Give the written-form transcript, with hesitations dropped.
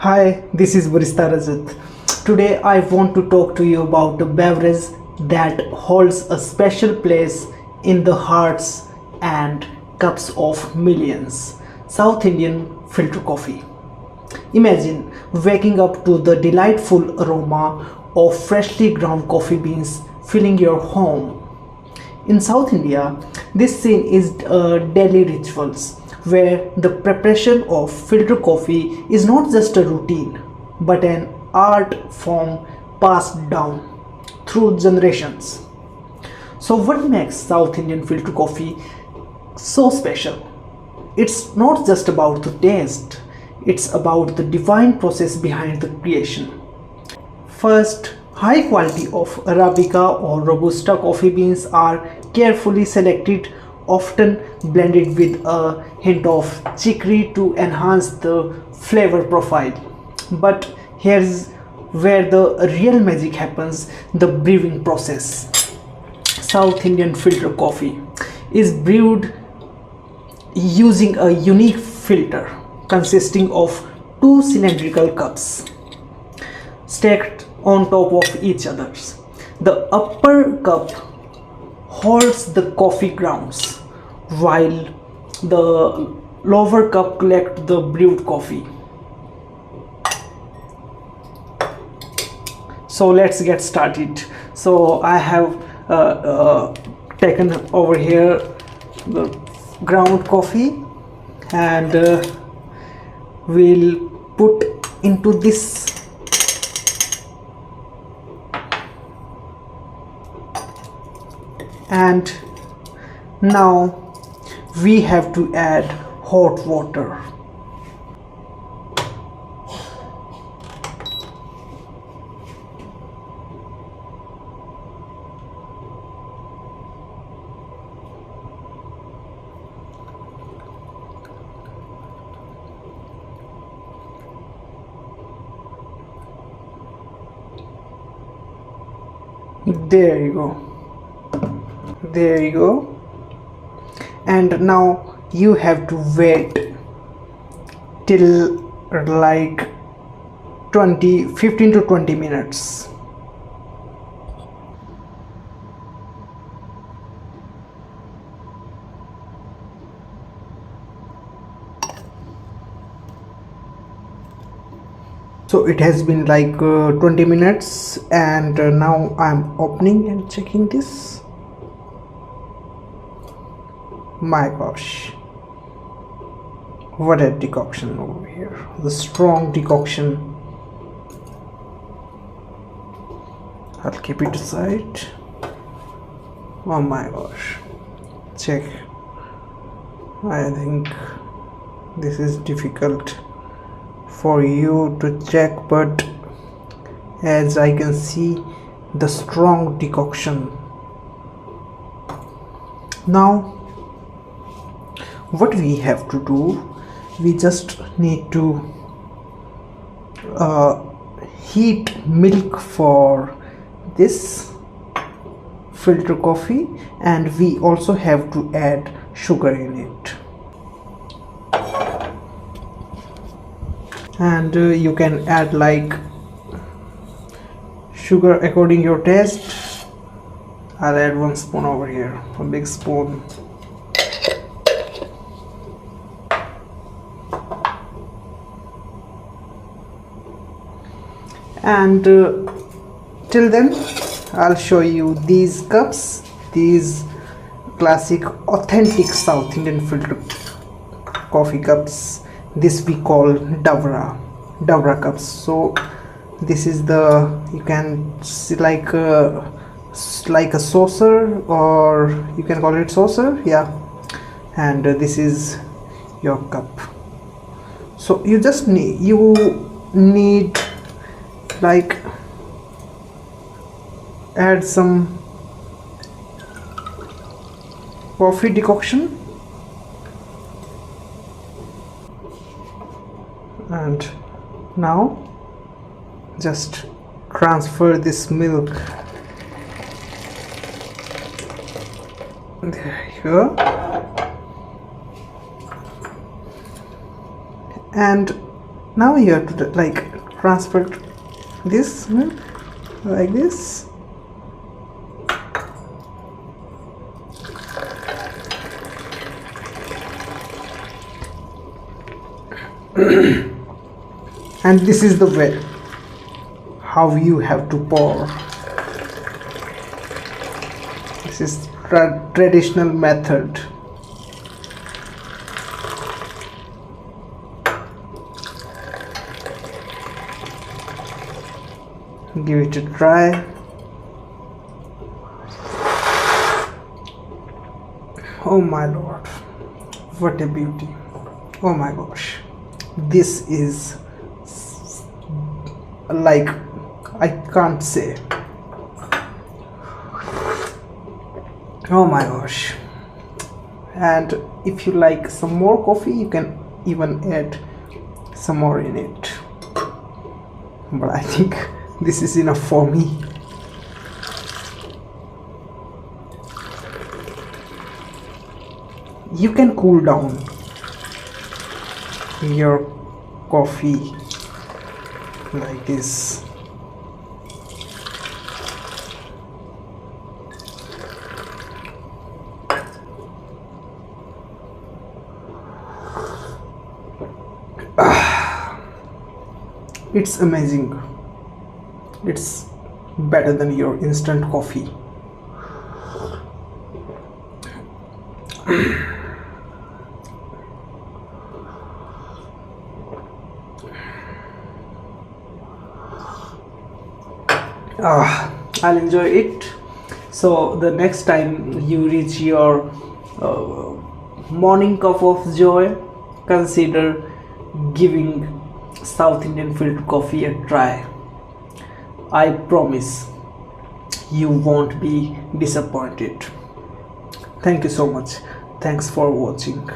Hi, this is Barista Rajat. Today I want to talk to you about a beverage that holds a special place in the hearts and cups of millions. South Indian filter coffee. Imagine waking up to the delightful aroma of freshly ground coffee beans filling your home. In South India, this scene is daily rituals where the preparation of filter coffee is not just a routine but an art form passed down through generations. So, what makes South Indian filter coffee so special? It's not just about the taste, it's about the divine process behind the creation. First, high quality of Arabica or Robusta coffee beans are carefully selected, often blended with a hint of chicory to enhance the flavor profile. But here's where the real magic happens, the brewing process. South Indian filter coffee is brewed using a unique filter consisting of two cylindrical cups stacked on top of each other. The upper cup holds the coffee grounds while the lower cup collects the brewed coffee. So let's get started. So I have taken over here the ground coffee and we'll put into this and now we have to add hot water. There you go. There you go. And now you have to wait till like 15 to 20 minutes. So it has been like 20 minutes and now I'm opening and checking this. My gosh, what a decoction over here, the strong decoction. I'll keep it aside. Oh my gosh, check. I think this is difficult for you to check, but as I can see the strong decoction. Now what we have to do, we just need to heat milk for this filter coffee, and we also have to add sugar in it. And you can add like sugar according your taste. I'll add 1 spoon over here, a big spoon. And till then I'll show you these cups, these classic authentic South Indian filter coffee cups. This we call Davra cups. So this is the, you can see like a saucer, or you can call it saucer, yeah. And this is your cup. So you just need like add some coffee decoction and now just transfer this milk. There you go. And Now you have to like transfer this like this. And this is the way how you have to pour. This is traditional method. Give it a try. Oh my lord, what a beauty. Oh my gosh, this is like, I can't say. Oh my gosh. And if you like some more coffee, you can even add some more in it, but I think this is enough for me. You can cool down your coffee like this. It's amazing. It's better than your instant coffee. I'll enjoy it. So the next time you reach your morning cup of joy, consider giving South Indian filtered coffee a try. I promise you won't be disappointed. Thank you so much. Thanks for watching.